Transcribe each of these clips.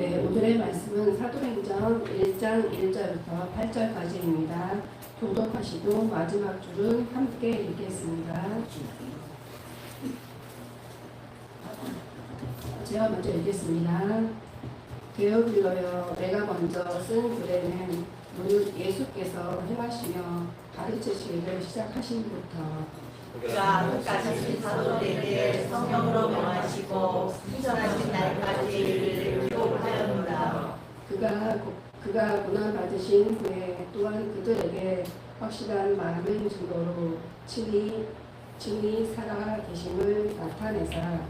네, 오늘의 말씀은 사도행전 1장 1절부터 8절까지입니다. 교독하시고 마지막 줄은 함께 읽겠습니다. 제가 먼저 읽겠습니다. 데오빌로여, 내가 먼저 쓴 글에는 무릇 예수께서 행하시며 가르치시기를 시작하신 부터 그가 끝까지 사도들에게 성령으로 명하시고 승천하신 날까지 이르기를 기록하였노라. 그가 고난 받으신 후에 또한 그들에게 확실한 마음의 증거로 친히 살아 계심을 나타내사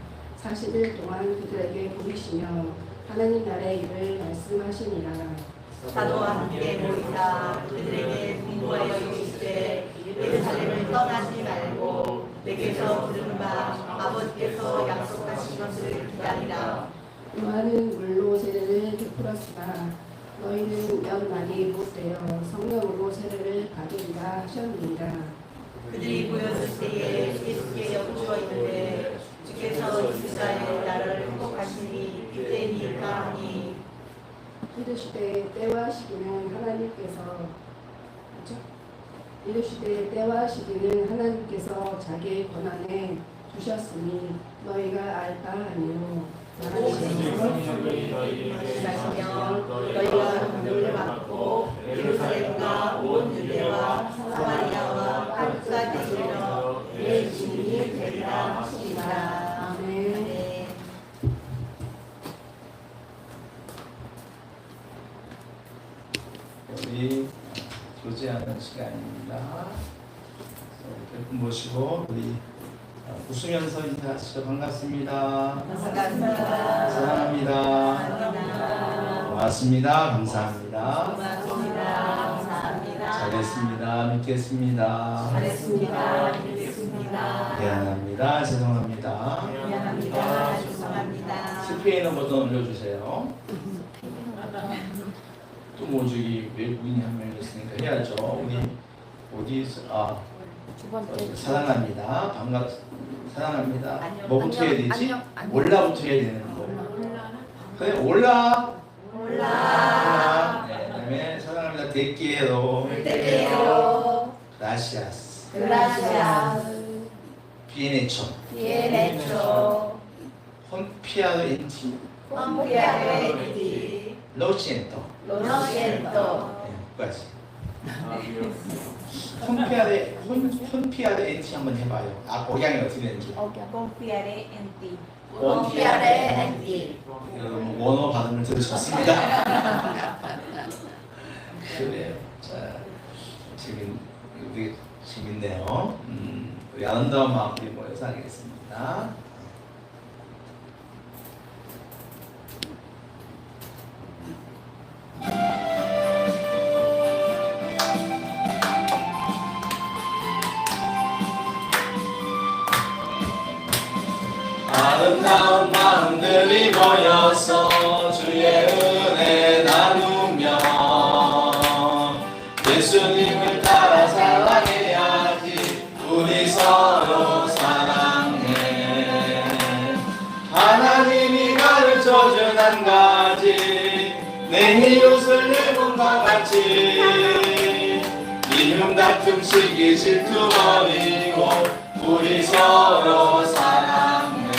40일 동안 그들에게 보이시며 하나님 나라의 일을 말씀하시니라. 사도와 함께 모이사 그들에게 공부하여 이르시되 예루살렘을 떠나지 말고 내게서 들은 바 아버지께서 약속하신 것을 기다리라. 많은 물로 세례를 베풀었으나 너희는 몇 날이 못되어 성령으로 세례를 받으리라 하셨느니라. 그들이 모였을 때에 예수께 여쭈어 있는데 주께서 이스라엘 나라를 회복하시니 이때니까 하니 이르시되 때와 시기는 하나님께서 자기의 권한에 두셨으니 너희가 알 바 아니요. 너희가 눈을 받고 예루살렘과 온 유대와 사마리아와 끝까지 이르러 내 증인이 되리라 하시니라. 아멘. 우리 교제하는 시간입니다. 이렇게 모시고 우리 웃으면서 인사하시죠. 반갑습니다. 사랑합니다. 고맙습니다. 감사합니다. 감사합니다. 잘했습니다. 믿겠습니다. 잘했습니다. 믿겠습니다. 미안합니다. 죄송합니다. 미안합니다. 죄송합니다. 스페인어 버전 올려주세요. 또 모주기 외국인이 한 명 있으니까 해야죠. 우리 어디서 사랑합니다. 사랑합니다. 뭐부터 해야 되지? 올라부터 해야 되는 거. 그래 올라. 네, 그다음에 사랑합니다. 데끼에로. 그라시아스. 비에네초. 콘피아도 엔티. 로시엔토. 여기까지. 콘피아데 엔티 한번 해봐요. 복양이 어떻게 되는지. Confiaré en ti. 여러분 원어 발음을 들으셨습니다. 그래요. 자, 재밌네요. 우리 아름다운 마음들이 모여서 하겠습니다. 아름다운 마음들이 모여서 주의 은혜 나누며 예수님을 따라 사랑해야지. 우리 서로 사랑해. 하나님이 가르쳐준 한 가지, 내 이웃을 내 몸과 같이. 미움 다툼 시기 질투 버리고 우리 서로 사랑해.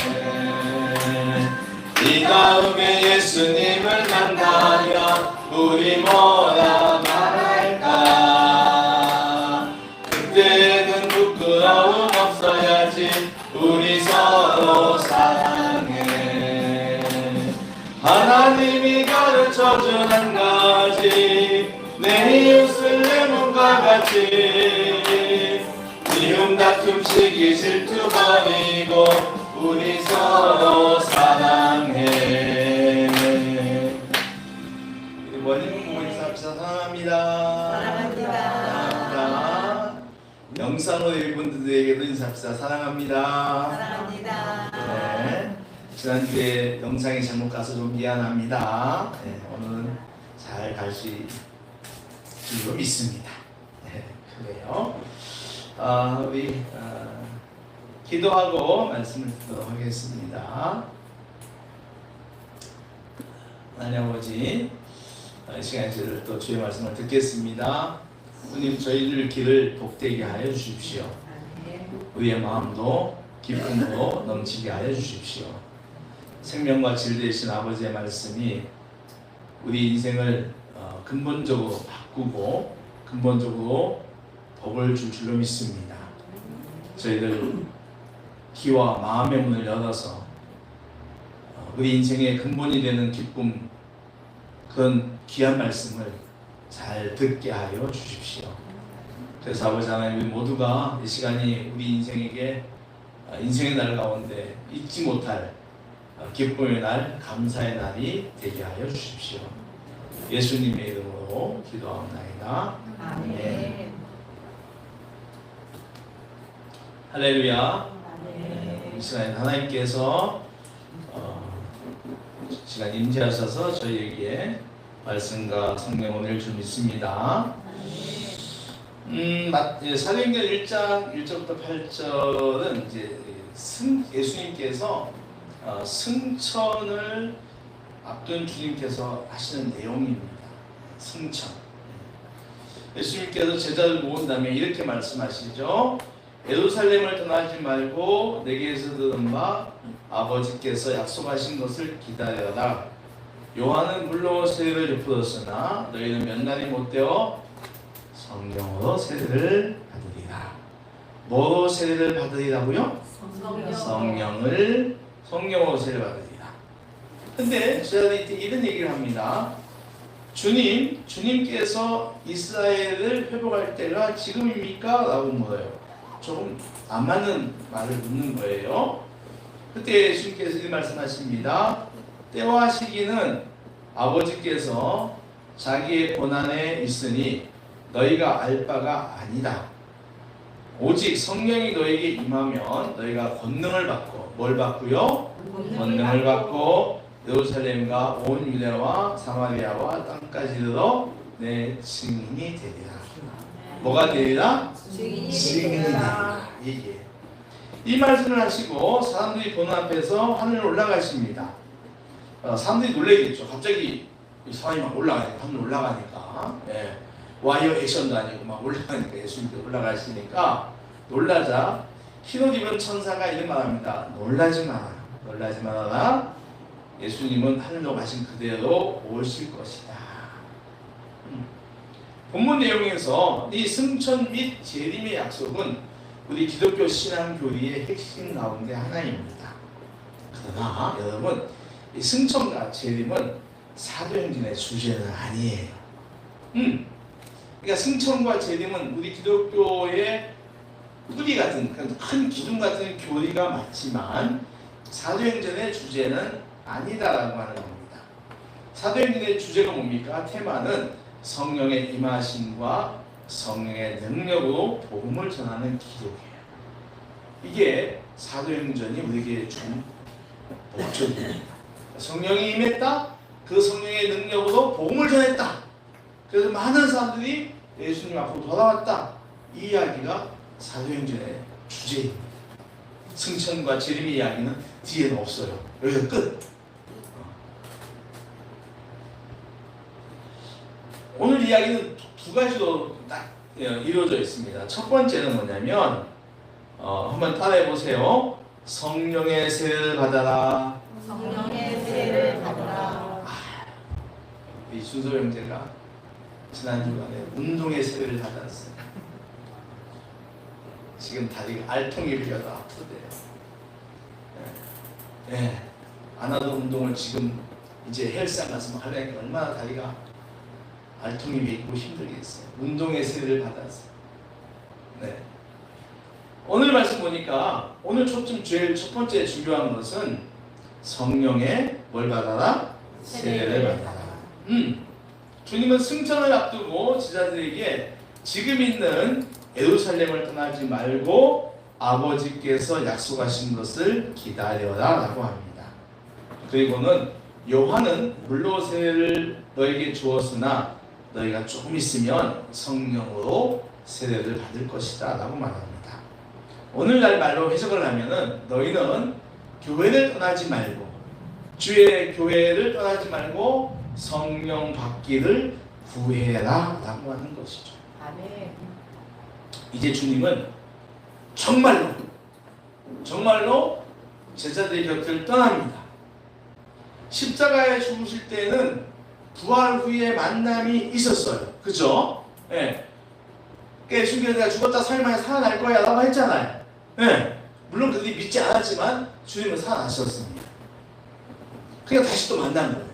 이 다음에 예수님을 만나면 우리 뭐라 말할까? 그때는 부끄러움 없어야지. 우리 서로 사랑해. 하나님이 가르쳐준 한 가지, 내 이웃을 내 몸과 같이. 미움 다툼 시기 질투 버리고 우리 서로 사랑해. 우리 원님 보고 인사합시다. 사랑합니다. 영상으로 일분들에게도 인사합시다. 사랑합니다. 네. 지난주에 영상이 잘못 가서 좀 미안합니다. 네, 오늘은 잘 갈 수 있기로 믿습니다. 네, 그래요. 우리 기도하고 말씀을 듣도록 하겠습니다. 하나님 아버지, 이 시간에 저희들 또 주의 말씀을 듣겠습니다. 주님, 저희들 길을 복되게 하여 주십시오. 우리의 마음도 기쁨으로 넘치게 하여 주십시오. 생명과 질 되신 아버지의 말씀이 우리 인생을 근본적으로 바꾸고 근본적으로 복을 줄 줄로 믿습니다. 저희들 귀와 마음의 문을 열어서 우리 인생의 근본이 되는 기쁨, 그런 귀한 말씀을 잘 듣게 하여 주십시오. 그래서 아버지 하나님, 우리 모두가 이 시간이 우리 인생에게 인생의 날 가운데 잊지 못할 기쁨의 날, 감사의 날이 되게 하여 주십시오. 예수님의 이름으로 기도하옵나이다. 아멘. 할렐루야. 이 시간에 하나님께서 시간 임재하셔서 저희에게 말씀과 성경을 줄 믿습니다. 사도행전 1장 1절부터 8절은 이제 예수님께서 승천을 앞둔 주님께서 하시는 내용입니다. 승천. 예수님께서 제자를 모은 다음에 이렇게 말씀하시죠. 예루살렘을 떠나지 말고 내게서 들은 바 아버지께서 약속하신 것을 기다려라. 요한은 물로 세례를 베풀었으나 너희는 몇 날이 못되어 성령으로 세례를 받으리라. 뭐로 세례를 받으리라고요? 성령으로 세례를 받으리라. 근데 제가 이런 얘기를 합니다. 주님께서 이스라엘을 회복할 때가 지금입니까? 라고 물어요. 조금 안 맞는 말을 묻는 거예요. 그때 예수님께서 이 말씀하십니다. 때와 시기는 아버지께서 자기의 고난에 있으니 너희가 알 바가 아니다. 오직 성령이 너희에게 임하면 너희가 권능을 받고, 뭘 받고요? 권능을 받고 예루살렘과 온 유대와 사마리아와 땅까지 이르러 내 증인이 되리라. 뭐가 되리라? 증인이 되리라. 이 말씀을 하시고 사람들이 보는 앞에서 하늘에 올라가십니다. 사람들이 놀라겠죠. 갑자기 사람이 막 올라가니까, 하늘 올라가니까, 와이어 액션도 아니고 막 올라가니까, 예수님도 올라가시니까 놀라자 흰옷 입은 천사가 이런 말합니다. 놀라지 말아라. 예수님은 하늘로 가신 그대로 오실 것이다. 본문 내용에서 이 승천 및 재림의 약속은 우리 기독교 신앙 교리의 핵심 가운데 하나입니다. 그러나 여러분, 이 승천과 재림은 사도행전의 주제는 아니에요. 그러니까 승천과 재림은 우리 기독교의 뿌리 같은 큰 기둥 같은 교리가 맞지만 사도행전의 주제는 아니다라고 하는 겁니다. 사도행전의 주제가 뭡니까? 테마는 성령의 임하심과 성령의 능력으로 복음을 전하는 기독이에요. 이게 사도행전이 우리에게 준 목적입니다. 성령이 임했다. 그 성령의 능력으로 복음을 전했다. 그래서 많은 사람들이 예수님 앞으로 돌아왔다. 이 이야기가 사도행전의 주제입니다. 승천과 재림의 이야기는 뒤에는 없어요. 여기서 끝. 오늘 이야기는 두 가지로 딱 이루어져 있습니다. 첫 번째는 뭐냐면 한번 따라해 보세요. 성령의 세례를 받아라. 성령의 세례를 받아라. 이 순서 형제가 지난 주간에 운동의 세례를 받았어요. 지금 다리가 알통이 빌려서 아프대요. 안 하던 운동을 지금 이제 헬스장 가서 하려니까 얼마나 다리가 알통이 있고 힘들겠어요. 운동의 세례를 받았어요. 오늘 말씀 보니까 오늘 제일 첫 번째 중요한 것은 성령의 뭘 받아라? 세례를 받아라. 주님은 승천을 앞두고 제자들에게 지금 있는 예루살렘을 떠나지 말고 아버지께서 약속하신 것을 기다려라 라고 합니다. 그리고는 요한은 물로 세례를 너에게 주었으나 너희가 조금 있으면 성령으로 세례를 받을 것이다 라고 말합니다. 오늘날 말로 해석을 하면은 너희는 교회를 떠나지 말고 주의 교회를 떠나지 말고 성령 받기를 구해라 라고 하는 것이죠. 아멘. 이제 주님은 정말로 제자들의 곁을 떠납니다. 십자가에 죽으실 때는 부활 후에 만남이 있었어요. 그죠? 예. 예수님께서 내가 죽었다 3일 만에 살아날 거야 라고 했잖아요. 예. 물론 그들이 믿지 않았지만 주님은 살아나셨습니다. 그러니까 다시 또 만난 거예요.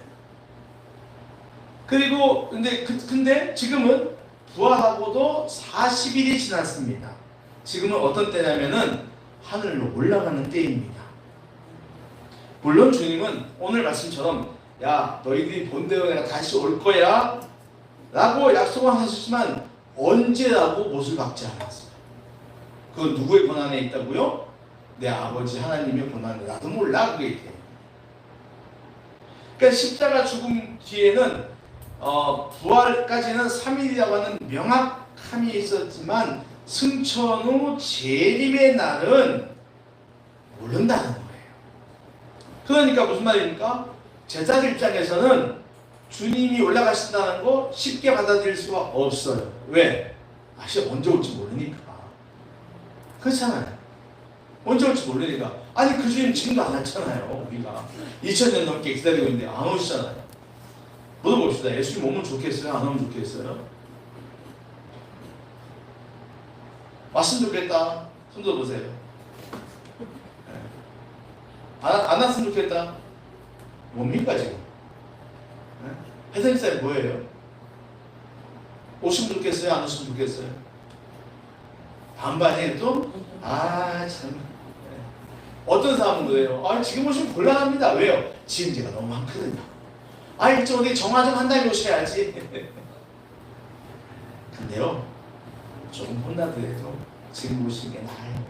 그리고 근데 지금은 부활하고도 40일이 지났습니다. 지금은 어떤 때냐면은 하늘로 올라가는 때입니다. 물론 주님은 오늘 말씀처럼 야 너희들이 본대로 내가 다시 올 거야 라고 약속은 하셨지만 언제라고 못을 박지 않았어요. 그건 누구의 권한에 있다고요? 내 아버지 하나님의 권한에 나도 몰라 그게 있대요. 그러니까 십자가 죽음 뒤에는 부활까지는 3일이라고 하는 명확함이 있었지만 승천 후 재림의 날은 모른다는 거예요. 그러니까 무슨 말입니까? 제자들 입장에서는 주님이 올라가신다는 거 쉽게 받아들일 수가 없어요. 왜? 아시 언제 올지 모르니까. 그렇잖아요. 언제 올지 모르니까. 아니 그 주님 지금도 안 왔잖아요. 우리가 2000년 넘게 기다리고 있는데 안 오시잖아요. 물어봅시다. 예수님 오면 좋겠어요? 안 오면 좋겠어요? 왔으면 좋겠다. 손 들어보세요. 안 왔으면 좋겠다. 뭡니까 지금? 회생사에 뭐예요? 오시면 좋겠어요? 안 오시면 좋겠어요? 반반이에요 또? 아 참. 어떤 사람은 그래요. 지금 오시면 곤란합니다. 왜요? 지음제가 너무 많거든요. 일정 어디 정화 좀 한 다음에 오셔야지. 근데요, 조금 혼나더라도 지금 오시는 게 나아요.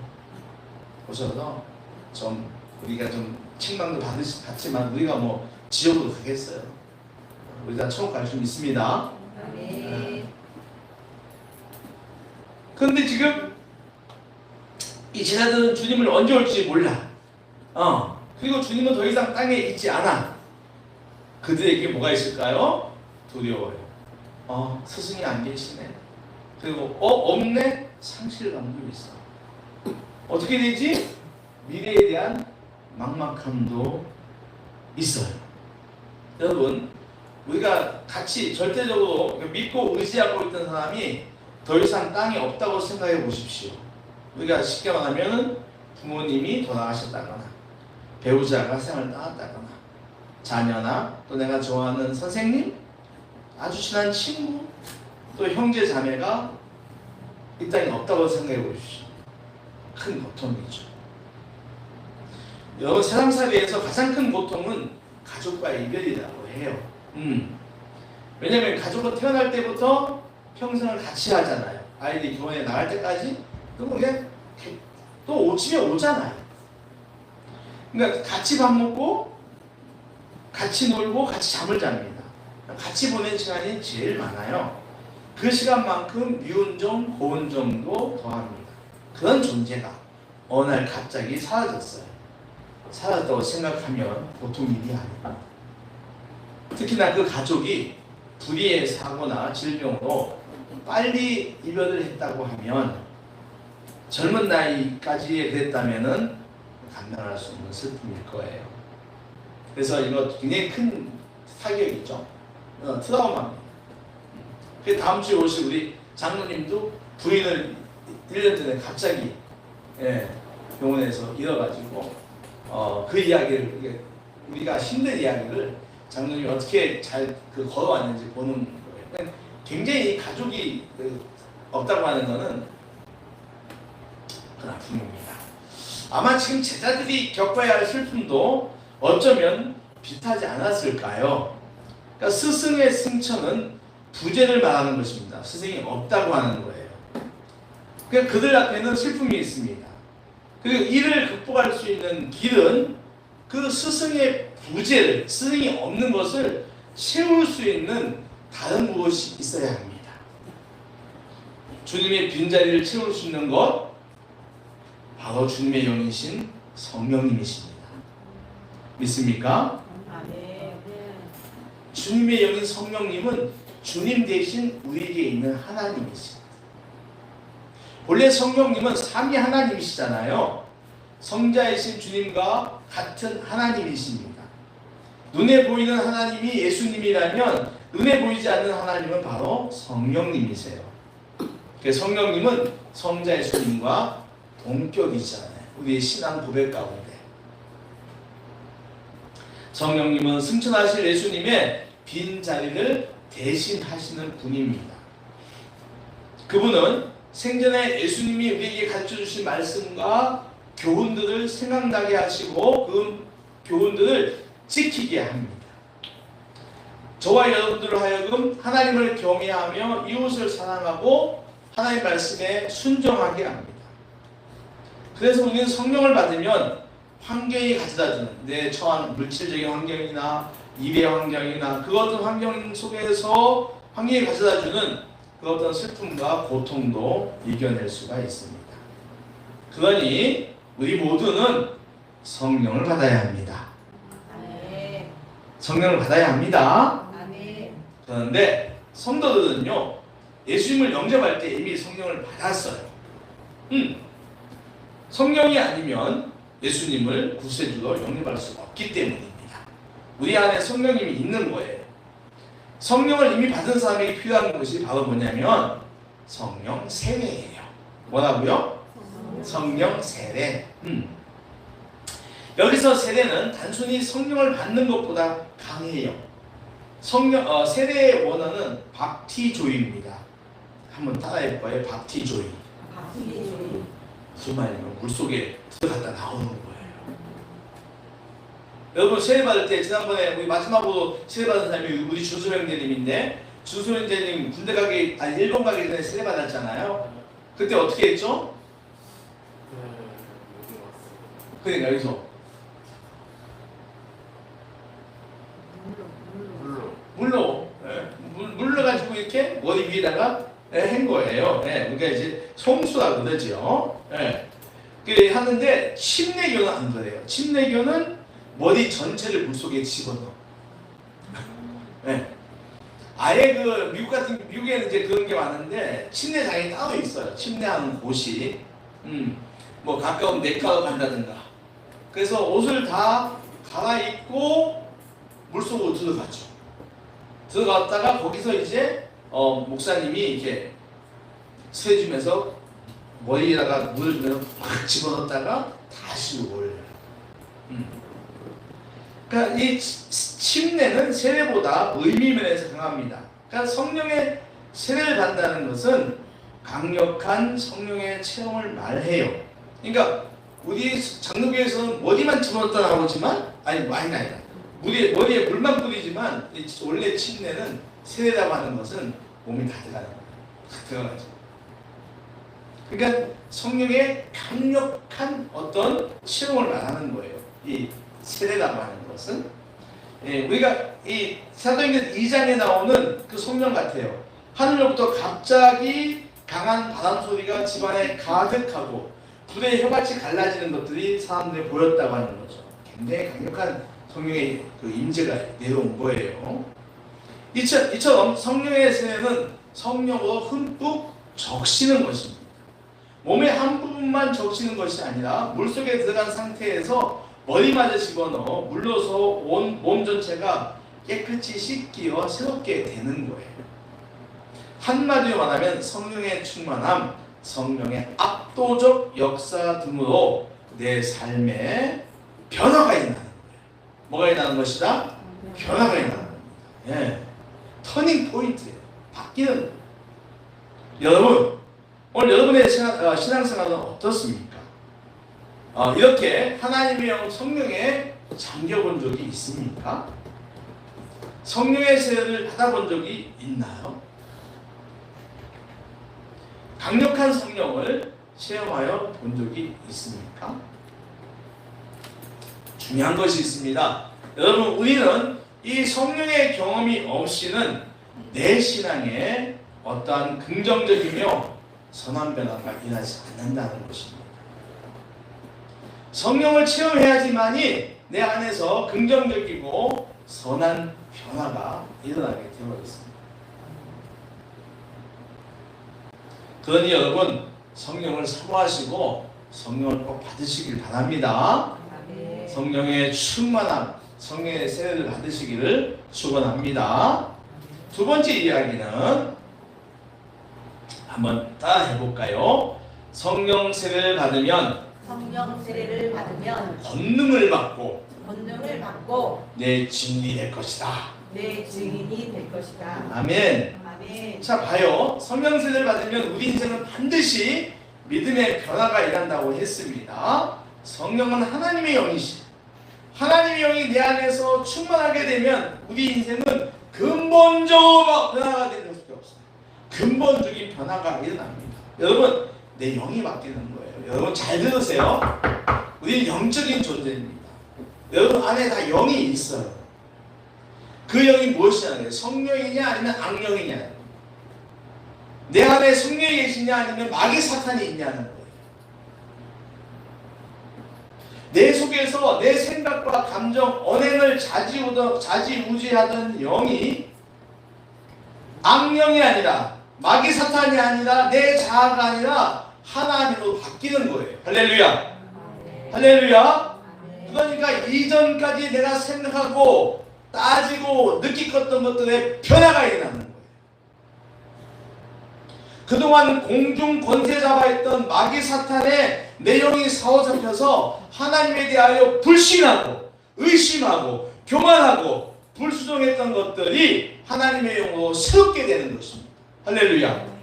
오셔서 좀 우리가 좀 책망도 받지만 우리가 뭐 지옥으로 가겠어요. 우리가 천국 갈 수 있습니다. 아멘. 그런데 지금 이 제자들은 주님을 언제 올지 몰라. 그리고 주님은 더 이상 땅에 있지 않아. 그들에게 뭐가 있을까요? 두려워요. 스승이 안 계시네. 그리고 없네? 상실감도 있어. 어떻게 되지? 미래에 대한 막막함도 있어요. 여러분, 우리가 같이 절대적으로 믿고 의지하고 있던 사람이 더 이상 땅이 없다고 생각해 보십시오. 우리가 쉽게 말하면 부모님이 돌아가셨다거나 배우자가 생을 떠났다거나 자녀나 또 내가 좋아하는 선생님, 아주 친한 친구, 또 형제 자매가 이 땅에 없다고 생각해 보십시오. 큰 고통이죠. 여러분, 세상살이에서 가장 큰 고통은 가족과의 이별이라고 해요. 왜냐하면 가족은 태어날 때부터 평생을 같이 하잖아요. 아이들이 교원에 나갈 때까지. 그럼 그게 또 오치면 오잖아요. 그러니까 같이 밥 먹고 같이 놀고 같이 잠을 잡니다. 같이 보낸 시간이 제일 많아요. 그 시간만큼 미운 점, 고운 점도 더합니다. 그런 존재가 어느 날 갑자기 사라졌어요. 사라졌다고 생각하면 보통 일이 아닙니다. 특히나 그 가족이 불의의 사고나 질병으로 빨리 이별을 했다고 하면 젊은 나이까지 그랬다면은 감당할 수 없는 슬픔일 거예요. 그래서 이거 굉장히 큰 타격이죠. 트라우마입니다. 그래서 다음 주에 오실 우리 장로님도 부인을 1년 전에 갑자기 병원에서 잃어가지고 그 이야기를 우리가 힘든 이야기를 장로님이 어떻게 잘 걸어왔는지 보는 거예요. 굉장히 가족이 없다고 하는 것은 큰 아픔입니다. 아마 지금 제자들이 겪어야 할 슬픔도 어쩌면 비슷하지 않았을까요? 그러니까 스승의 승천은 부재를 말하는 것입니다. 스승이 없다고 하는 거예요. 그러니까 그들 앞에는 슬픔이 있습니다. 그리고 이를 극복할 수 있는 길은 그 스승의 부재를, 스승이 없는 것을 채울 수 있는 다른 무엇이 있어야 합니다. 주님의 빈자리를 채울 수 있는 것, 바로 주님의 영이신 성령님이십니다. 믿습니까? 아멘. 주님의 영인 성령님은 주님 대신 우리에게 있는 하나님이십니다. 원래 성령님은 삼위 하나님이시잖아요. 성자이신 주님과 같은 하나님이십니다. 눈에 보이는 하나님이 예수님이라면 눈에 보이지 않는 하나님은 바로 성령님이세요. 성령님은 성자 예수님과 동격이잖아요. 우리의 신앙 고백 가운데 성령님은 승천하실 예수님의 빈 자리를 대신하시는 분입니다. 그분은 생전에 예수님이 우리에게 가르쳐주신 말씀과 교훈들을 생각나게 하시고 그 교훈들을 지키게 합니다. 저와 여러분들을 하여금 하나님을 경외하며 이웃을 사랑하고 하나님 말씀에 순종하게 합니다. 그래서 우리는 성령을 받으면 환경이 가져다주는 내 처한 물질적인 환경이나 일의 환경이나 그 어떤 환경 속에서 환경이 가져다주는 그 어떤 슬픔과 고통도 이겨낼 수가 있습니다. 그러니 우리 모두는 성령을 받아야 합니다. 아멘. 성령을 받아야 합니다. 아멘. 그런데 성도들은요, 예수님을 영접할 때 이미 성령을 받았어요. 성령이 아니면 예수님을 구세주로 영접할 수가 없기 때문입니다. 우리 안에 성령님이 있는 거예요. 성령을 이미 받은 사람에게 필요한 것이 바로 뭐냐면 성령 세례예요. 뭐라고요? 성령 세례. 여기서 세례는 단순히 성령을 받는 것보다 강해요. 세례의 원어는 밥티조이입니다. 한번 따라해 봐요. 밥티조이. 무슨 말이냐면 물속에 들어갔다 나오는 거예요. 여러분 세례 받을 때 지난번에 우리 마지막으로 세례 받은 사람이 우리 준수 형제님인데, 준수 형제님 군대 가기 일본 가기 전에 세례 받았잖아요. 그때 어떻게 했죠? 그러니까 여기서 물로 가지고 이렇게 머리 위에다가 한 거예요. 그러니까 이제 송수라고 그러죠. 하는데 침례교는 안 그래요. 침례교는 머리 전체를 물속에 집어넣어. 아예 그 미국에는 이제 그런 게 많은데 침례장이 따로 있어요. 침례하는 곳이 뭐 가까운 메카로 간다든가. 그래서 옷을 다 갈아입고 물속으로 들어가죠. 들어갔다가 거기서 이제 목사님이 이렇게 세주면서 머리에다가 물을 주면서 팍 집어넣었다가 다시 올려요. 그러니까 이 침례는 세례보다 의미면에서 강합니다. 그러니까 성령의 세례를 받는다는 것은 강력한 성령의 체험을 말해요. 그러니까 우리 장로교에서는 머리만 집어넣었다 나오지만 아니다. 머리에 물만 뿌리지만 원래 침례는 세례라고 하는 것은 몸이 다 들어가는 거예요. 다 들어가죠. 그러니까 성령의 강력한 어떤 체험을 말하는 거예요. 이 세례라고 하는 것은 우리가 이 사도행전 2장에 나오는 그 성령 같아요. 하늘로부터 갑자기 강한 바람 소리가 집안에 가득하고 불의 혀같이 갈라지는 것들이 사람들이 보였다고 하는 거죠. 굉장히 강력한 성령의 그 임재가 내려온 거예요. 이처럼 성령의 세례는 성령으로 흠뻑 적시는 것입니다. 몸의 한 부분만 적시는 것이 아니라 물속에 들어간 상태에서 머리마저 집어넣어 물러서 온 몸 전체가 깨끗이 씻기어 새롭게 되는 거예요. 한마디로 말하면 성령의 충만함, 성령의 압도적 역사 등으로 내 삶에 변화가 일어나는 거예요. 뭐가 일어나는 것이다? 변화가 일어나는 겁니다. 터닝 포인트예요. 바뀌는 거예요. 여러분, 오늘 여러분의 신앙생활은 어떻습니까? 이렇게 하나님의 영 성령에 잠겨본 적이 있습니까? 성령의 세례를 받아본 적이 있나요? 강력한 성령을 체험하여 본 적이 있습니까? 중요한 것이 있습니다. 여러분, 우리는 이 성령의 경험이 없이는 내 신앙에 어떠한 긍정적이며 선한 변화가 일어나지 않는다는 것입니다. 성령을 체험해야지만이 내 안에서 긍정적이고 선한 변화가 일어나게 되어있습니다. 그러니 여러분 성령을 사모하시고 성령을 꼭 받으시길 바랍니다. 아멘. 성령의 충만함, 성령의 세례를 받으시기를 축원합니다. 두 번째 이야기는 한번 따라 해볼까요? 성령 세례를 받으면 성령 세례를 받으면 권능을 받고 권능을 받고 내 증인이 될 것이다. 내 증인이 될 것이다. 아멘. 아멘. 자, 봐요. 성령 세례를 받으면 우리 인생은 반드시 믿음의 변화가 일어난다고 했습니다. 성령은 하나님의 영이시. 하나님의 영이 내 안에서 충만하게 되면 우리 인생은 근본적으로 변화가 되는 수밖에 없어요. 근본적인 변화가 일어납니다. 여러분, 내 영이 바뀌는 거예요. 여러분 잘 들으세요. 우리는 영적인 존재입니다. 여러분 안에 다 영이 있어요. 그 영이 무엇이냐는 성령이냐 아니면 악령이냐, 내 안에 성령이 계시냐 아니면 마귀 사탄이 있냐는 거예요. 내 속에서 내 생각과 감정, 언행을 좌지우지하던 영이 악령이 아니라 마귀 사탄이 아니라 내 자아가 아니라 하나님으로 바뀌는 거예요. 할렐루야. 할렐루야. 그러니까 이전까지 내가 생각하고 따지고 느끼었던 것들의 변화가 일어나는 거예요. 그동안 공중 권세 잡아있던 마귀 사탄의 내용이 사로잡혀서 하나님에 대하여 불신하고 의심하고 교만하고 불수종했던 것들이 하나님의 영으로 새롭게 되는 것입니다. 할렐루야.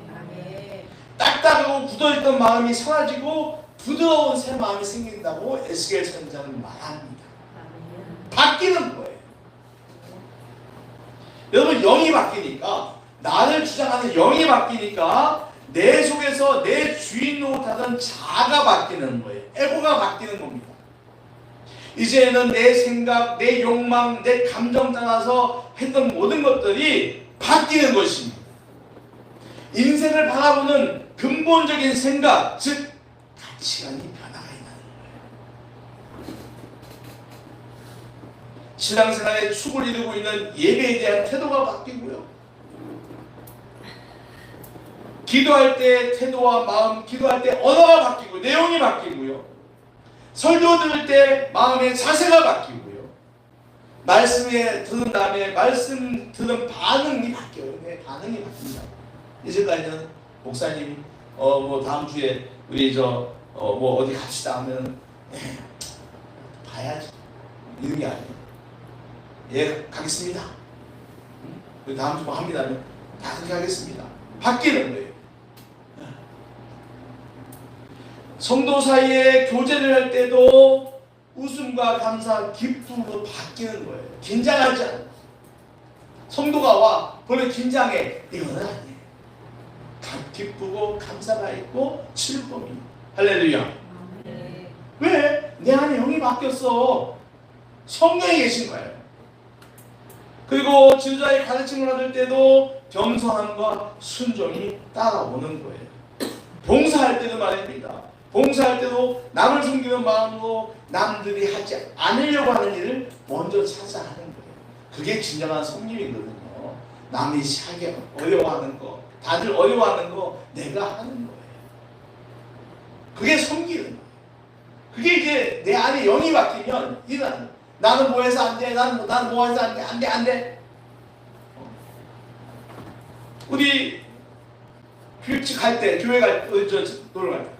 딱딱하고 굳어있던 마음이 사라지고 부드러운 새 마음이 생긴다고 에스겔 선지자는 말합니다. 바뀌는 거예요. 여러분 영이 바뀌니까, 나를 주장하는 영이 바뀌니까 내 속에서 내 주인 노릇하던 자아가 바뀌는 거예요. 에고가 바뀌는 겁니다. 이제는 내 생각, 내 욕망, 내 감정 따라서 했던 모든 것들이 바뀌는 것입니다. 인생을 바라보는 근본적인 생각, 즉 가치관이 변화가 있는 거예요. 신앙생활에 축을 이루고 있는 예배에 대한 태도가 바뀌고요. 기도할 때 태도와 마음, 기도할 때 언어가 바뀌고 내용이 바뀌고요. 설교 들을 때 마음의 자세가 바뀌고요. 말씀에 들은 다음에 말씀 들은 반응이 바뀌어요. 내 반응이 바뀝니다. 이제까지는 목사님 뭐 다음 주에 우리 뭐 어디 갑시다 하면 봐야지 이런 게 아니에요. 예, 가겠습니다. 응? 다음 주 뭐 합니다 하면 다 그렇게 하겠습니다. 바뀌는 거예요. 성도 사이에 교제를 할 때도 웃음과 감사, 기쁨으로 바뀌는 거예요. 긴장하지 않아요. 성도가 와 원래 긴장해, 이거는 아니에요. 기쁘고 감사가 있고 즐거움이. 할렐루야. 왜? 내 안에 영이 바뀌었어. 성령이 계신 거예요. 그리고 지도자의 가르침을 받을 때도 겸손함과 순종이 따라오는 거예요. 봉사할 때도 말입니다. 봉사할 때도 남을 섬기는 마음으로 남들이 하지 않으려고 하는 일을 먼저 찾아 하는 거예요. 그게 진정한 성령이거든요. 남이 하기 어려워하는 거, 다들 어려워하는 거 내가 하는 거예요. 그게 섬기는 거예요. 그게 이제 내 안에 영이 바뀌면 일어나는 거예요. 나는 뭐 해서 안 돼, 나는 뭐 해서 안 돼. 우리 교육직 갈 때, 교회 놀러 갈 때,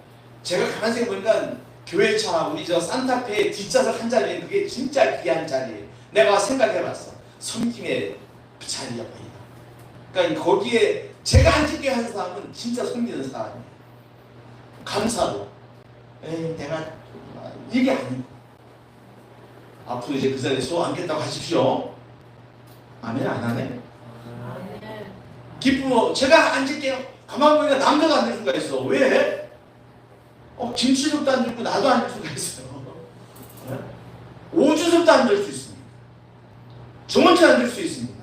제가 가만히 생각해보니까 교회 차, 우리 산타페 뒷좌석 한 자리는 그게 진짜 귀한 자리예요. 내가 생각해봤어. 섬김의 자리야, 거기가. 그러니까 거기에 제가 앉게 하는 사람은 진짜 섬기는 사람이에요. 감사도. 내가 이게 아니고. 앞으로 이제 그 자리에 소 앉겠다고 하십시오. 아멘, 안 하네? 기쁨, 제가 앉을게요. 가만 보니까 남자도 앉을 수가 있어. 왜? 김치숙도 앉을 고 나도 앉을 수가 있어요. 오주석도 앉을 수 있습니다. 정원치 앉을 수 있습니다.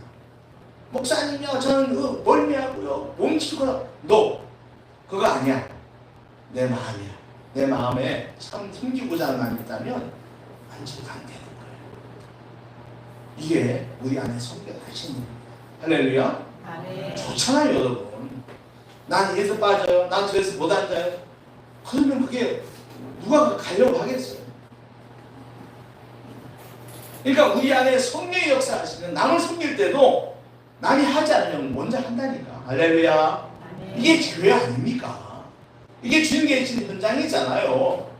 목사님이요, 저는 멀미하고요, 몸치고. 너 그거 아니야. 내 마음이야. 내 마음에 참 숨기고자 하는 마음이 있다면 앉으면 안 되는 거예요. 이게 우리 안에 성결하신 겁니다. 할렐루야. 아멘. 좋잖아요, 여러분. 난 예수 빠져요. 난 저에서 못 앉아요. 그러면 그게 누가 가려고 하겠어요? 그러니까 우리 안에 성령의 역사하시는 남을 섬길 때도 남이 하지 않으면 먼저 한다니까. 할렐루야. 아멘. 이게 교회 아닙니까? 이게 주님 계신 현장이잖아요.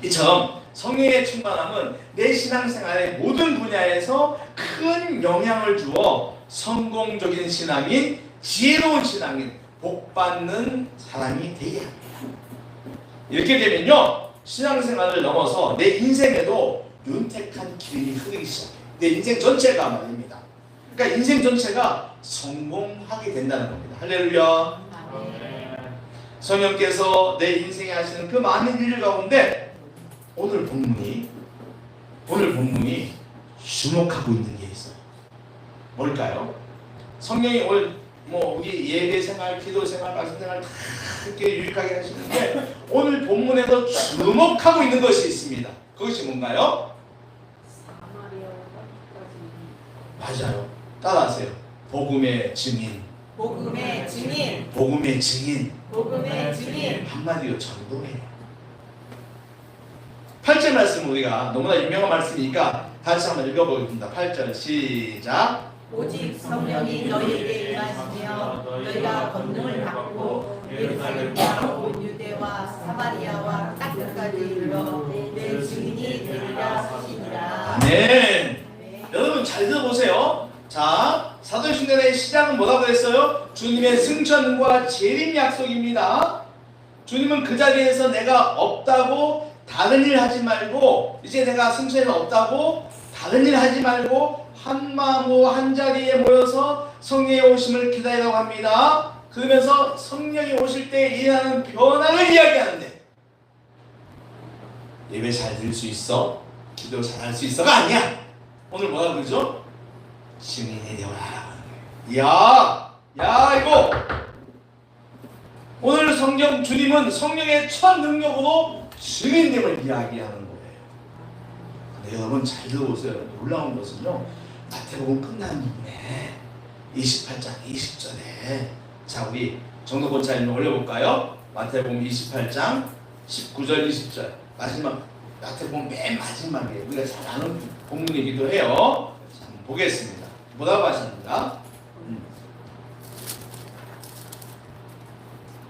이처럼 성령의 충만함은 내 신앙생활의 모든 분야에서 큰 영향을 주어 성공적인 신앙인, 지혜로운 신앙인, 복받는 사람이 되게 합니다. 이렇게 되면요, 신앙생활을 넘어서 내 인생에도 윤택한 기름이 흐르기 시작해요. 내 인생 전체가 말입니다. 그러니까 인생 전체가 성공하게 된다는 겁니다. 할렐루야. 아멘. 성령께서 내 인생에 하시는 그 많은 일들 가운데 오늘 본문이 주목하고 있는 게 있어요. 뭘까요? 성령이 오늘 우리 예배 생활, 기도 생활, 말씀 생활 다 이렇게 유익하게 하시는데 오늘 본문에서 주목하고 있는 것이 있습니다. 그것이 뭔가요? 맞아요. 따라하세요. 복음의 증인. 복음의 증인. 복음의 증인. 복음의 증인. 한마디로 전도예요. 8절 말씀 우리가 너무나 유명한 말씀이니까 다시 한번 읽어보겠습니다. 8절 시작. 오직 성령이 너희에게 임하시며 너희가 권능을 받고 예루살렘과 온 유대와 사마리아와 땅끝까지 이르러 내 증인이 되리라 하시니라. 아멘. 여러분 잘 들어보세요. 자, 사도신경의 시작은 뭐라고 했어요? 주님의 승천과 재림 약속입니다. 주님은 그 자리에서 내가 없다고 다른 일 하지 말고, 이제 내가 승천에 없다고 다른 일 하지 말고 한 마음으로 한 자리에 모여서 성령의 오심을 기다리라고 합니다. 그러면서 성령이 오실 때 일어나는 변화를 이야기하는데, 예배 잘 드릴 수 있어? 기도 잘 할 수 있어가 아니야. 오늘 뭐라고 그러죠? 증인이 되어라. 이야 이거 오늘 성경 주님은 성령의 첫 능력으로 증인됨을 이야기하는 거예요. 근데 여러분 잘 들어보세요. 놀라운 것은요, 마태복음 끝난 부분에 28장 20절에 자, 우리 정도권차님 올려볼까요? 마태복음 28장 19절 20절 마지막, 마태복음 맨 마지막에 우리가 잘 아는 본문이기도 해요. 자, 한번 보겠습니다. 뭐라고 하십니까?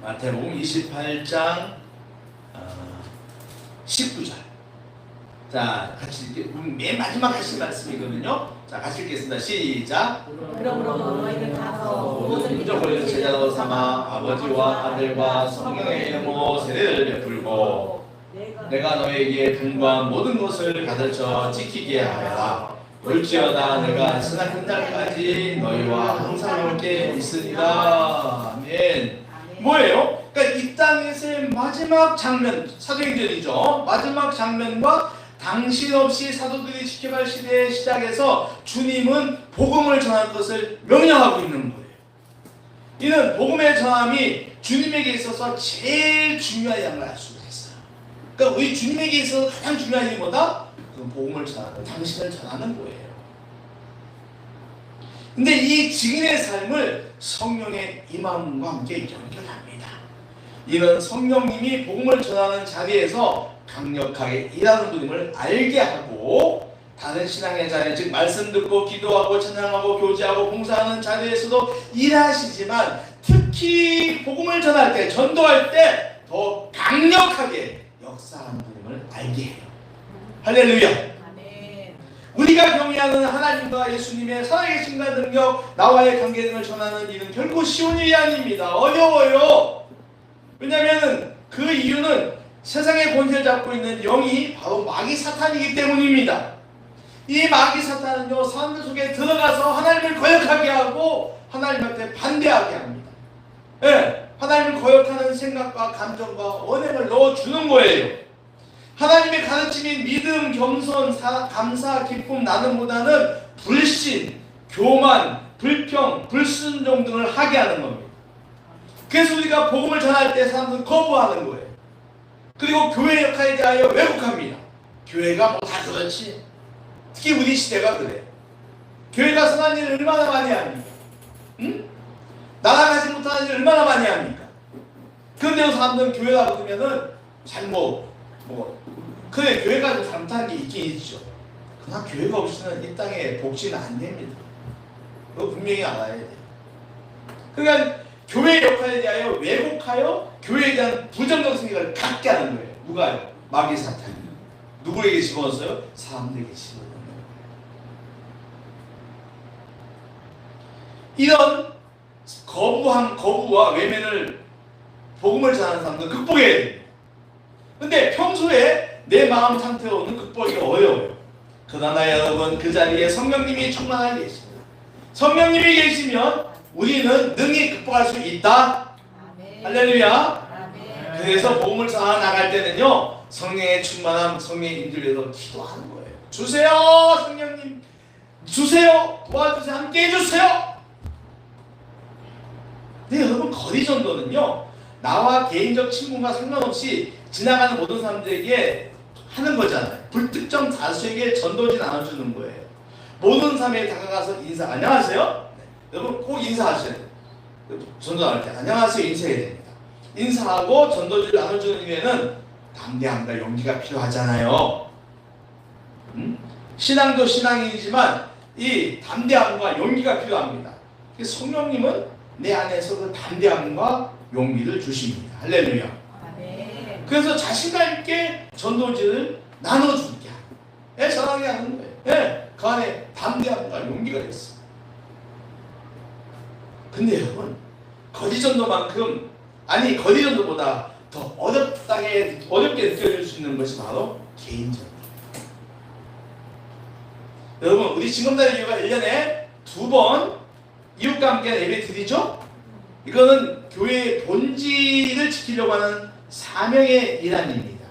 마태복음 28장 19절. 자, 같이 이렇게 맨 마지막 하신 말씀이거든요. 자, 같이 읽겠습니다. 시작. 그러므로 너희는 가서 모든 민족을 제자로 삼아 아버지와 아들과 성령의 이름으로 세례를 베풀고 내가 너에게 분부한 모든 것을 가르쳐 지키게 하여라. 올지어다 내가 세상 끝날까지 너희와 항상 함께 있으리라. 아멘. 뭐예요? 그러니까 이 땅에서의 마지막 장면, 사도행전이죠. 마지막 장면과 당신 없이 사도들이 지켜갈 시대의 시작에서 주님은 복음을 전할 것을 명령하고 있는 거예요. 이는 복음의 전함이 주님에게 있어서 제일 중요한 양을 알 수가 있어요. 그러니까 우리 주님에게 있어서 가장 중요한 일이 뭐다? 그 복음을 전하는, 당신을 전하는 거예요. 근데 이 증인의 삶을 성령의 임함과 함께 연결합니다. 이는 성령님이 복음을 전하는 자리에서 강력하게 일하는 분임을 알게 하고, 다른 신앙의 자리, 즉 말씀 듣고 기도하고 찬양하고 교제하고 봉사하는 자리에서도 일하시지만 특히 복음을 전할 때, 전도할 때 더 강력하게 역사하는 분임을 알게 해요. 할렐루야. 아멘. 우리가 경외하는 하나님과 예수님의 살아계신과 능력, 나와의 관계 등을 전하는 일은 결코 쉬운 일이 아닙니다. 어려워요. 왜냐하면 그 이유는 세상의 권세를 잡고 있는 영이 바로 마귀 사탄이기 때문입니다. 이 마귀 사탄은요, 사람들 속에 들어가서 하나님을 거역하게 하고 하나님 앞에 반대하게 합니다. 네, 하나님을 거역하는 생각과 감정과 언행을 넣어주는 거예요. 하나님의 가르침인 믿음, 겸손, 감사, 기쁨, 나눔보다는 불신, 교만, 불평, 불순종 등을 하게 하는 겁니다. 그래서 우리가 복음을 전할 때 사람들은 거부하는 거예요. 그리고 교회 역할에 대하여 왜곡합니다. 교회가 뭐 다 그렇지. 특히 우리 시대가 그래. 교회가 선한 일을 얼마나 많이 합니까? 응? 날아가지 못하는 일을 얼마나 많이 합니까? 그런데 사람들은 교회가 그러면은 잘못 그래 교회가 좀 잘못하는 게 있긴 있죠. 그러나 교회가 없이는 이 땅에 복지는 안 됩니다. 그거 분명히 알아야 돼요. 그러니까 교회의 역할에 대하여 왜곡하여 교회에 대한 부정적 생각을 갖게 하는 거예요. 누가요? 마귀 사탄이. 누구에게 집어넣었어요? 사람들에게 집어넣는 거예요. 이런 거부와 외면을 복음을 전하는 사람들은 극복해야 됩니다. 근데 평소에 내 마음 상태로는 극복이 어려워요. 그러나 여러분 그 자리에 성령님이 충만하게 계십니다. 성령님이 계시면 우리는 능히 극복할 수 있다. 아멘. 할렐루야. 아멘. 그래서 복음을 전하 나갈 때는요 성령의 충만함, 성령의 인도에서 기도하는 거예요. 주세요 성령님, 주세요, 도와주세요, 함께 해주세요. 근데 여러분 거리 전도는요 나와 개인적 친분과 상관없이 지나가는 모든 사람들에게 하는 거잖아요. 불특정 다수에게 전도지 나눠주는 거예요. 모든 사람에게 다가가서 인사, 안녕하세요. 네. 여러분 꼭 인사하셔야 돼요. 전도 나갈 때 안녕하세요 인사해야 됩니다. 인사하고 전도지를 나눠주는 이유에는 담대함과 용기가 필요하잖아요. 신앙도 신앙이지만 이 담대함과 용기가 필요합니다. 성령님은 내 안에서 그 담대함과 용기를 주십니다. 할렐루야. 아멘. 그래서 자신감 있게 전도지를 나눠주게 하는, 전하게 하는 거예요. 그 안에 담대함과 용기가 있어. 근데 여러분 거리 전도만큼, 아니 거리 전도보다 더 어렵게 느껴질 수 있는 것이 바로 개인 전도. 여러분 우리 징검다리 교회가 1년에 2번 이웃과 함께 예배 드리죠? 이거는 교회의 본질을 지키려고 하는 사명의 일환입니다.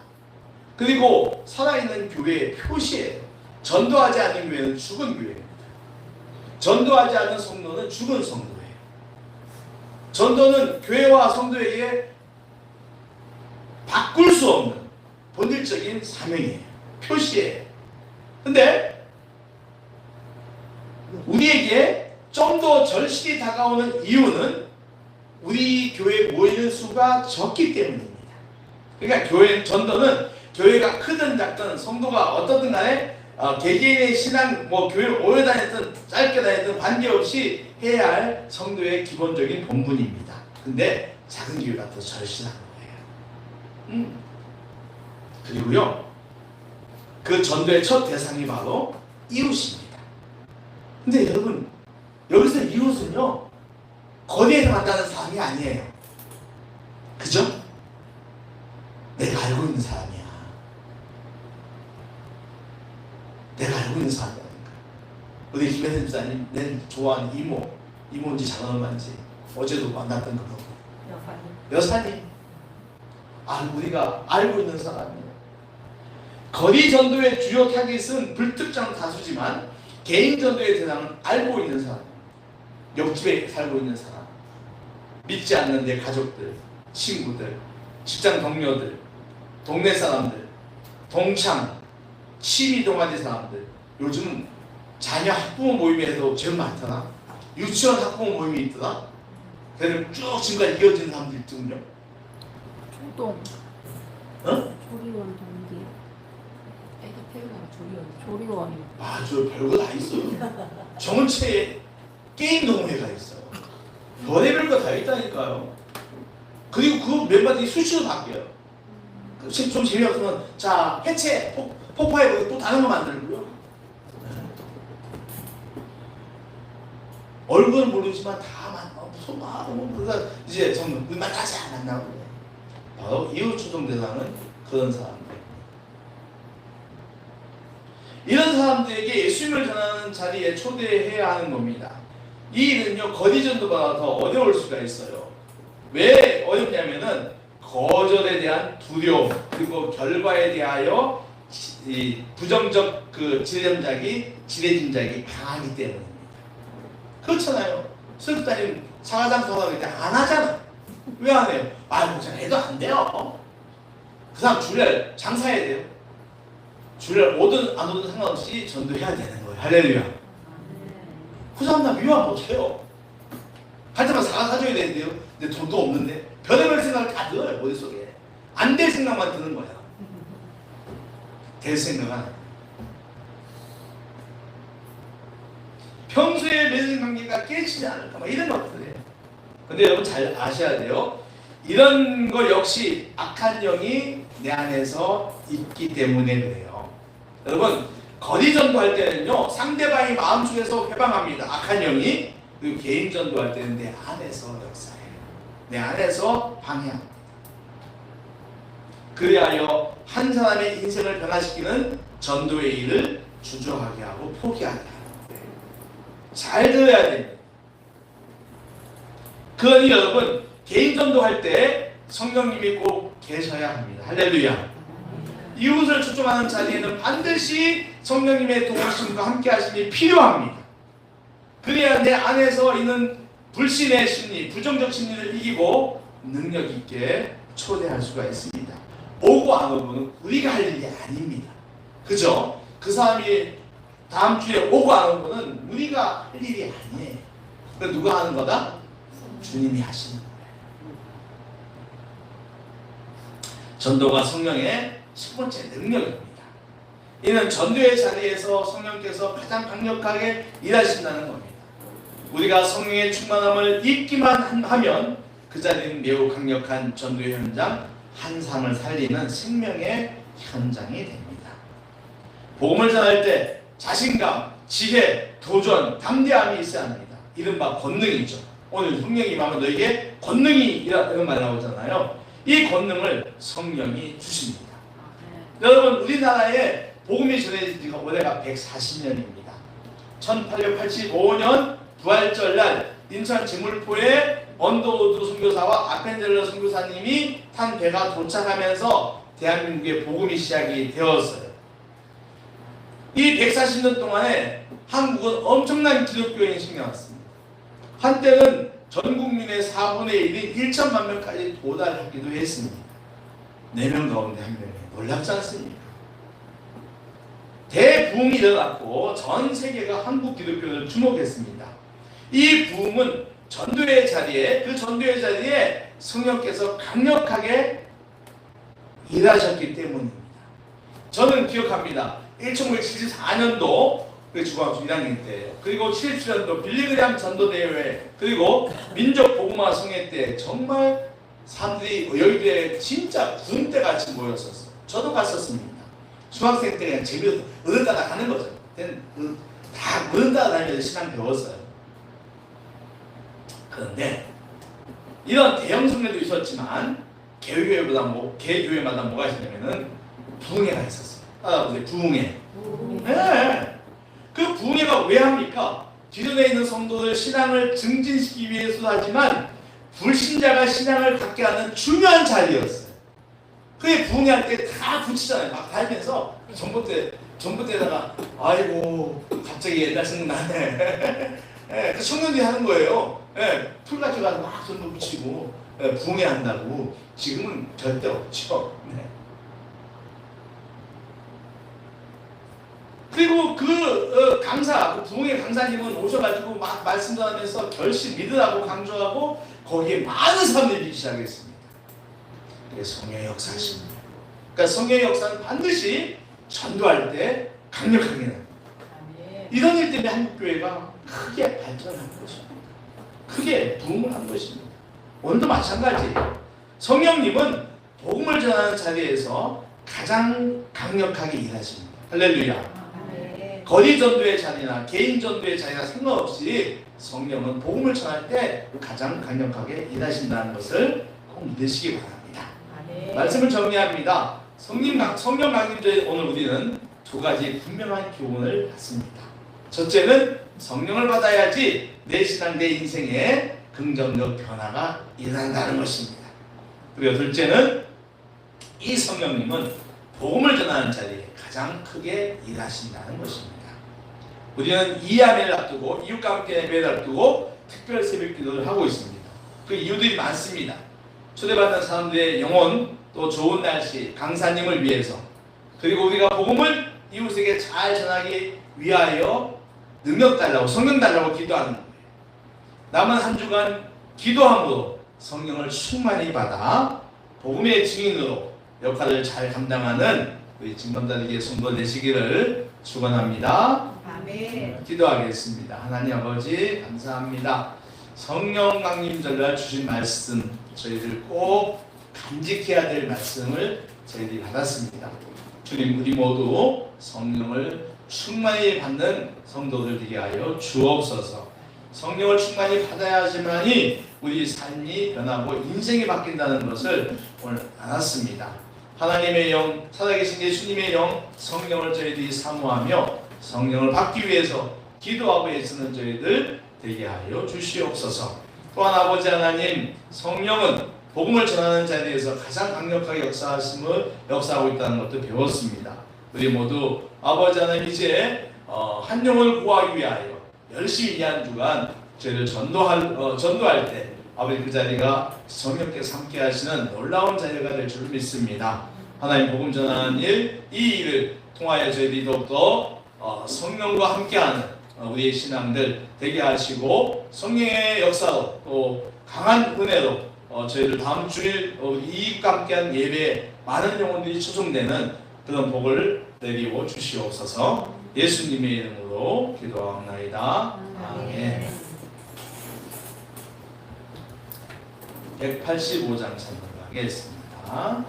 그리고 살아있는 교회의 표시예요. 전도하지 않는 교회는 죽은 교회입니다. 전도하지 않는 성도는 죽은 성도예요. 전도는 교회와 성도에게 바꿀 수 없는 본질적인 사명이에요. 표시예요. 근데 우리에게 좀 더 절실히 다가오는 이유는 우리 교회에 모이는 수가 적기 때문입니다. 그러니까 교회 전도는 교회가 크든 작든 성도가 어떻든 간에 개개인의 신앙, 교회를 오래 다녔든 짧게 다녔든 관계없이 해야 할 성도의 기본적인 본분입니다. 근데 작은 교회가 더 절실한 거예요. 그리고요, 그 전도의 첫 대상이 바로 이웃입니다. 근데 여러분, 여기서 이웃은요, 거리에서 만나는 사람이 아니에요. 그죠? 내가 알고 있는 사람이야. 내가 알고 있는 사람이라니까. 우리 김혜선 집사님, 내 좋아하는 이모인지 작은엄마인지 어제도 만났던 그거. 여사님. 우리가 알고 있는 사람이에요. 거리 전도의 주요 타깃은 불특정 다수지만 개인 전도의 대상은 알고 있는 사람, 옆집에 살고 있는 사람, 믿지 않는 내 가족들, 친구들, 직장 동료들, 동네 사람들, 동창, 취미 동아리 사람들. 요즘은 자녀 학부모 모임에도 제일 많더라. 유치원 학부모 모임이 있더라. 그래서 쭉 지금까지 이어지는 사람들 있거든요. 초동. 조리원 동기. 애기 태우는 조리원. 저 별거 다 있어요. 정원체에 게임 동호회가 있어요. 별의별 거 다 있다니까요. 그리고 그 멤버들이 수시로 바뀌어요. 좀 재미없으면 자 해체, 폭파해, 또 다른 거 만들고요. 얼굴은 모르지만 다 만나고 그러니까 이제 좀 만나지 않았나고. 바로 이웃 초동 대상은 그런 사람들. 이런 사람들에게 예수님을 전하는 자리에 초대해야 하는 겁니다. 이 일은요, 거리 전도보다 더 어려울 수가 있어요. 왜 어렵냐면은 거절에 대한 두려움, 그리고 결과에 대하여 부정적 지레짐작이 강하기 때문입니다. 그렇잖아요. 설교단님 사과장 서가할 때 안 하잖아. 왜 안 해요? 목사님 해도 안 돼요. 그 사람 주례 장사해야 돼요. 주일날 오든 안 오든 상관없이 전도해야 되는 거예요. 할렐루야. 그 사람 나 미워하면 못해요. 할 때마다 사줘야 되는데요. 근데 돈도 없는데 별의별 생각을 다 들어요. 머릿속에. 안 될 생각만 드는 거야. 될 생각은 평소에 맺은 관계가 깨지지 않을까 막 이런 것들이에요. 근데 여러분 잘 아셔야 돼요. 이런 것 역시 악한 영이 내 안에서 있기 때문에 그래요. 여러분 거리 전도할 때는요 상대방이 마음속에서 회방합니다. 악한 영이. 그리고 개인 전도할 때는 내 안에서 역사해요. 내 안에서 방해합니다. 그리하여 한 사람의 인생을 변화시키는 전도의 일을 주저하게 하고 포기하게 하는 거예요. 잘 들어야 됩니다. 그러니 여러분 개인 전도할 때 성령님이 꼭 계셔야 합니다. 할렐루야. 이웃을 초청하는 자리에는 반드시 성령님의 도우심과 함께 하심이 필요합니다. 그래야 내 안에서 있는 불신의 심리, 부정적 심리를 이기고 능력 있게 초대할 수가 있습니다. 오고 안 오고는 우리가 할 일이 아닙니다. 그죠? 그 사람이 다음 주에 오고 안 오고는 우리가 할 일이 아니에요. 그럼 누가 하는 거다? 주님이 하시는 거예요. 전도가 성령의 첫 번째 능력입니다. 이는 전도의 자리에서 성령께서 가장 강력하게 일하신다는 겁니다. 우리가 성령의 충만함을 입기만 하면 그 자리는 매우 강력한 전도의 현장, 한 삶을 살리는 생명의 현장이 됩니다. 복음을 전할 때 자신감, 지혜, 도전, 담대함이 있어야 합니다. 이른바 권능이죠. 오늘 성령이 임하면 너에게 권능이 이런 말 나오잖아요. 이 권능을 성령이 주십니다. 여러분 우리나라에 복음이 전해진 지가 올해가 140년입니다. 1885년 부활절날 인천 제물포에 언더우드 선교사와 아펜젤러 선교사님이 탄 배가 도착하면서 대한민국의 복음이 시작이 되었어요. 이 140년 동안에 한국은 엄청난 기독교인이 생겨났습니다. 한때는 전 국민의 4분의 1인 1천만 명까지 도달하기도 했습니다. 4명 가운데 1명이 놀랍지 않습니까? 대부흥이 일어났고 전 세계가 한국 기독교를 주목했습니다. 이 부흥은 전도의 자리에 성령께서 강력하게 일하셨기 때문입니다. 저는 기억합니다. 1974년도 중학교 1학년 때예요. 그리고 77년도 빌리그램 전도대회, 그리고 민족 복음화 성회 때 정말 사람들이 여의도에 진짜 군대같이 모였었어요. 저도 갔었습니다. 중학생 때 그냥 재미로 어른따라 가는 거죠. 다 어른따라 다니면서 신앙 배웠어요. 그런데 이런 대형 성회도 있었지만 개교회마다 뭐가 있었냐면은 부흥회가 있었어요. 따라보세요. 부흥회. 네. 그 부흥회가 왜 합니까? 기존에 있는 성도들 신앙을 증진시키기 위해서도 하지만 불신자가 신앙을 갖게 하는 중요한 자리였어요. 그게 부흥회할 때 다 붙이잖아요. 막 달면서 전봇대에다가 아이고 갑자기 옛날 생각나네. 네, 그 청년들이 하는 거예요. 네, 풀같이 가서 막 전도 붙이고 부흥회 한다고. 지금은 절대 없죠. 네. 그리고 그 부흥회 강사님은 오셔가지고 막 말씀도 하면서 결심 믿으라고 강조하고 거기에 많은 사람들이 믿기 시작했습니다. 그게 성령의 역사십니다. 그러니까 성령의 역사는 반드시 전도할 때 강력하게 납니다. 이런 일 때문에 한국교회가 크게 발전한 것입니다. 크게 부흥을 한 것입니다. 오늘도 마찬가지예요. 성령님은 복음을 전하는 자리에서 가장 강력하게 일하십니다. 할렐루야. 거리 전도의 자리나 개인 전도의 자리나 상관없이 성령은 복음을 전할 때 가장 강력하게 일하신다는 것을 꼭 믿으시기 바랍니다. 말씀을 정리합니다. 성령 강림절에 오늘 우리는 두 가지 분명한 교훈을 받습니다. 첫째는 성령을 받아야지 내 신앙, 내 인생에 긍정적 변화가 일어난다는 것입니다. 그리고 둘째는 이 성령님은 복음을 전하는 자리에 가장 크게 일하신다는 것입니다. 우리는 이야매를 앞두고 이웃과 함께 예배를 앞두고 특별 새벽 기도를 하고 있습니다. 그 이유들이 많습니다. 초대받는 사람들의 영혼, 또 좋은 날씨, 강사님을 위해서, 그리고 우리가 복음을 이웃에게 잘 전하기 위하여 능력 달라고 성령 달라고 기도하는 거예요. 남은 한 주간 기도함으로 성령을 충만히 받아 복음의 증인으로 역할을 잘 감당하는 우리 증검자들에게 성도 되시기를 축원합니다. 아멘. 기도하겠습니다. 하나님 아버지 감사합니다. 성령 강림절날 주신 말씀 저희들 꼭 간직해야 될 말씀을 저희들이 받았습니다. 주님 우리 모두 성령을 충만히 받는 성도들 되게 하여 주옵소서. 성령을 충만히 받아야지만이 우리 삶이 변하고 인생이 바뀐다는 것을 오늘 알았습니다. 하나님의 영, 살아계신 예수님의 영, 성령을 저희들이 사모하며 성령을 받기 위해서 기도하고 애쓰는 저희들 되게 하여 주시옵소서. 또한 아버지 하나님, 성령은 복음을 전하는 자리에서 가장 강력하게 역사하고 있다는 것도 배웠습니다. 우리 모두 아버지 하나님 이제 한 영을 구하기 위하여 열심히 이 한 주간 저희를 전도할 때 아버지 그 자리가 성령께서 함께 하시는 놀라운 자리가 될 줄 믿습니다. 하나님 복음 전하는 일, 이 일을 통하여 저희들이 더욱더 성령과 함께하는 우리의 신앙들 되게 하시고 성령의 역사로 또 강한 은혜로 저희들 다음 주일 이익과 함께한 예배에 많은 영혼들이 초청되는 그런 복을 내리고 주시옵소서. 예수님의 이름으로 기도하옵나이다. 아멘. 185장 참고하겠습니다.